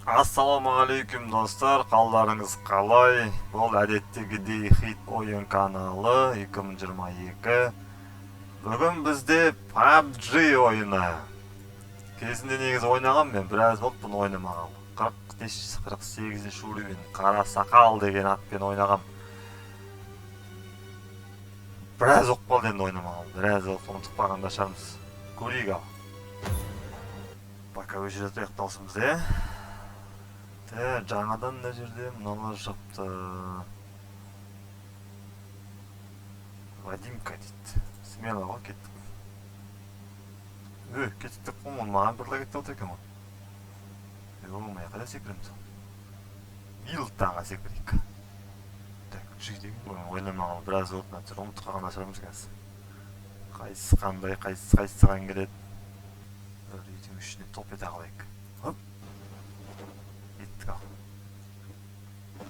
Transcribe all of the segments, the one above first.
Ассаламағалейкум достар, қалдарыңыз қалай? Бұл әдеттегідей хит ойын каналы 2022. Бүгін бізде PUBG ойыны. Кезінде негізі ойнаған мен, біраз болды бұны ойнамаған. 48 уровень қара сақал деген атпен ойнаған. Біраз оқып қалды енді ойнамаған. Біраз ұмытып қалғанда шығармыз. Көрейік ал. Пока өшірет ұйықталсымыз, жаңадан мына жерде мыналар шықты. Вадимка дейді. Смело ғой, кеттік. Кеттік қой, маған бірла кетті отыр екен ғой. Оңай, қайда секіреміз? Билтаға секірейік. Жүйтеген ойнамаған біраз отына тұр, ұмытып қалғанда шығармыз қазір. Қайсысы қандай, қайсысы саған келеді. Бір үйдің ішіне топ ете қалайық. Еттік ал.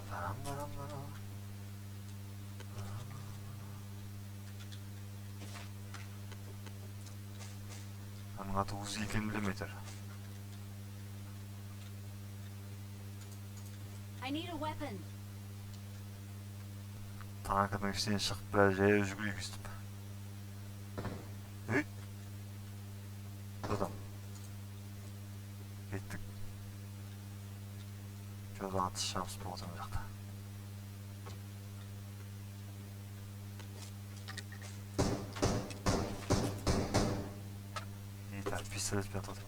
Барам. Аның аты Узи екенін білмейтір. Танкының ішінен шығып біраз жаяу жүгірейік өстіп. Додам. Кеттік. Жодан атыс шабыс болған жақта. Пистолетпен атады.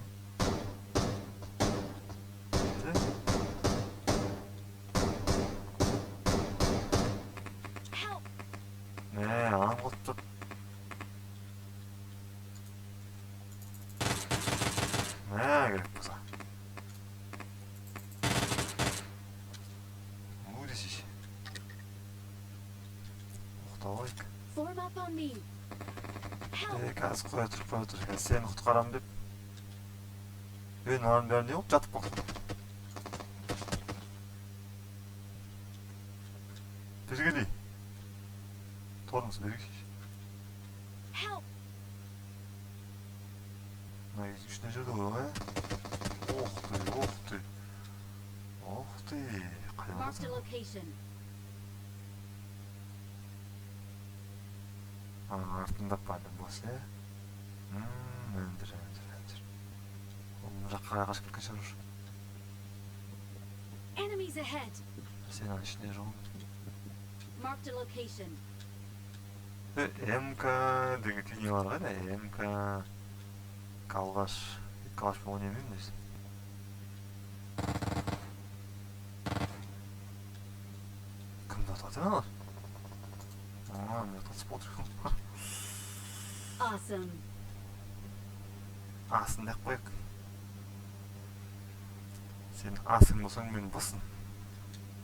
Аңғылып тұр. Керек болса. Десеш. Оқталайық. Қазір қоя тұр. Сені құтқарам деп. Мынаның бәрінде жоқ, жатып қалды. Бергелей. Тормыз бергеш. Мына үйдің ішіне жүрді ғой, Ох ты. Қайдан? Артында падым болса, өндір. Жаққа қашып кеткен шығар. Сен аның ішіне жоғын. МК деген түйнелер қайда? МК қалғаш мен ойнаймын дейсің. Кімді атады алар? Мен атасып отырмын. Асын деп қойық. Сен асың болсаң мен басын.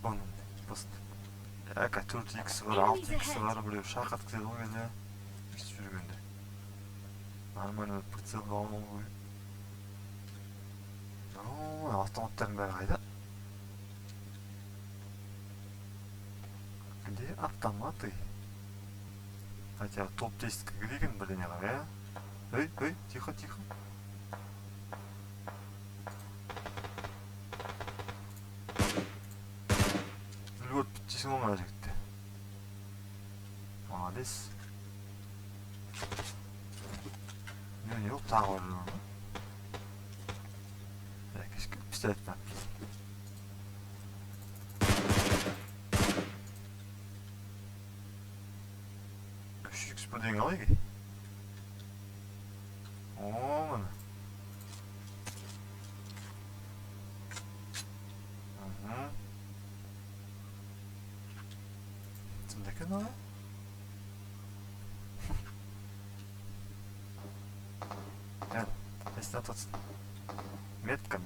Басын. 4x бар, 6x бар, біреу шақат кетеді ғой кезде. Үстіп жүргенде. Нормально прицелді алмау ғой. Автоматтардың бәрі қайда? Где автоматы? Хотя топ-10 кірген бірден еға, тихо. Үлгөріп біттесің оңай жігітті. Молодец. Не жоқ, тағы бар жүрген. Кешкі пистолетпен. 3x бірден қалай ке? Мына. Тімдекен оға? Қайсына татсын? Метка.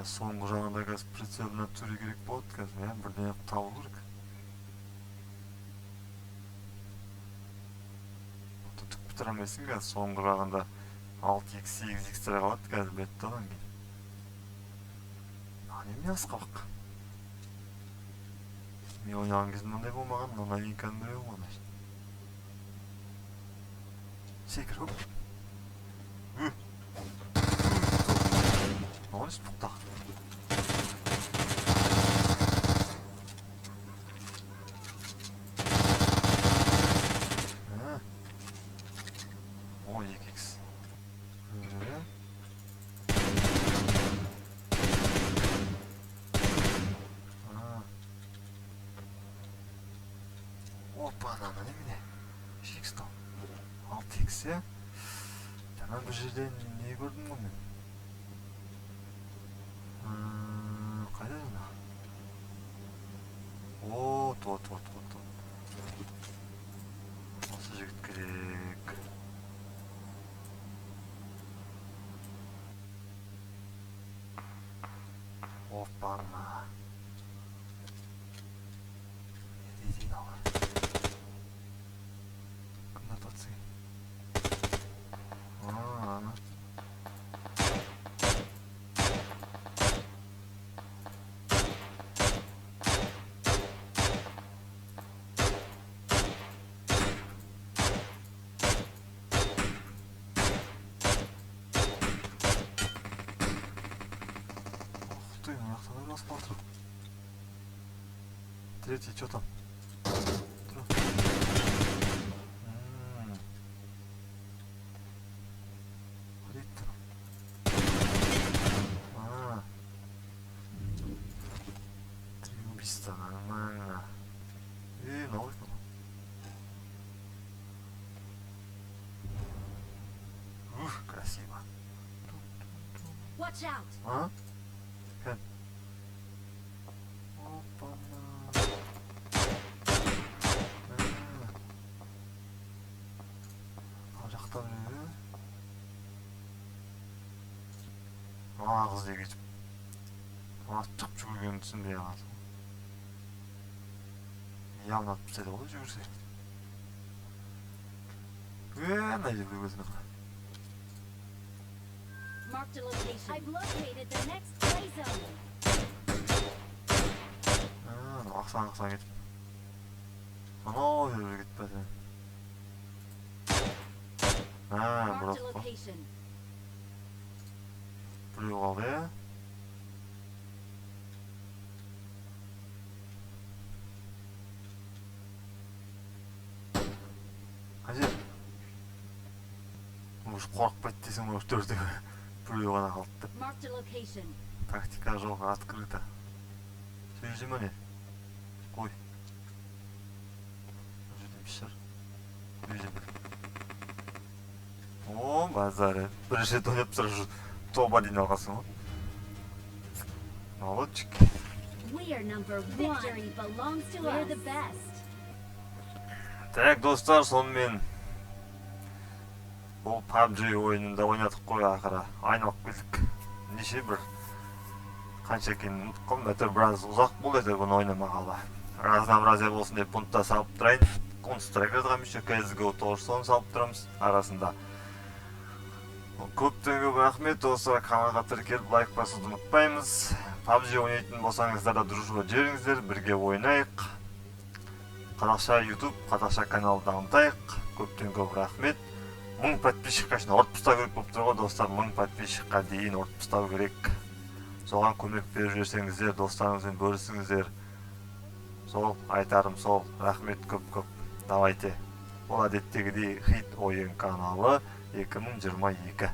Соңғы жағында қазір прицеліне түрі керек болады қазір, бірден табылу керек. Түк бітіремесің қазір, соңғы жағында 6x, 8x қалады қазір бетті одан кейін. Неме асқалық? Мен ойнаған кезінде мынандай болмаған, новинканы біреу болмаған. Секір, қойшы тоқта. О, 2x. Опа, ананы немене? 2x-то. 6x, я? Жаңа бір жерден не көрдім ғой мен? Қайда жаңа? О, tot. Осы жігіт керек. Опа-на. Не дейін ала. Кімді татсың? Ты, ну я тогда рассмотрю. Третий, что там? Три убийства, нормально. Новый. Ух, красиво. Watch out. А? Опа-на. Ар жақта біреу. Қыз деп кетіп. Шығып жүгіргенін түсінбей қалды. Явно атып тастайды ғой жүгірсе. Мына жерде біреу өзіне қара. Marked a location. I've located the next play zone. Ақсан кетіп. Анау жерге кетпеді. Marked a бұрап қой. location. Біреу қалды, е? Қажет? Уже қорықпайды десең ғой төртеу. Біреу ғана қалды. Marked a location. Тактика жоқ, открыто. Сөйлеме не? Қой. Бұл жерде емес шығар. О, базар. Бірінші рет ойнап тұрып тоба дейін алғансың ғой. Молодчик. We are number one. Victory belongs to us. We're the best. Так, достар, сонымен бұл PUBG ойынында ойнадық қой ақыры. Айналып келдік. Неше бір қанша екенін ұмытып қалдым. Әйтеуір біраз ұзақ болды әйтеуір бұны ойнамағалы. Разнообразие болсын деп бұны да салып тұрайын. Counter-Strike жазғам еще CSGO тоже соны салып тұрамыз арасында. Көптен көп рахмет, достар, каналға тіркеліп лайк басуды ұмытпаймыз. PUBG ойнайтын болсаңыздар да дружба жіберіңіздер, бірге ойнайық. Қазақша YouTube, қазақша канал дамытайық. Көптен көп рахмет. 1000 подписчикқа үшін ұрып тастау керек болып тұр ғой, достар. 1000 подписчикқа дейін ұрып тастау керек. Соған көмек беріп жіберсеңіздер, достарыңызбен бөлісіңіздер. Сол айтарым сол. Рахмет көп-көп. Давайте. Бұл әдеттегідей хит ойын каналы 2022.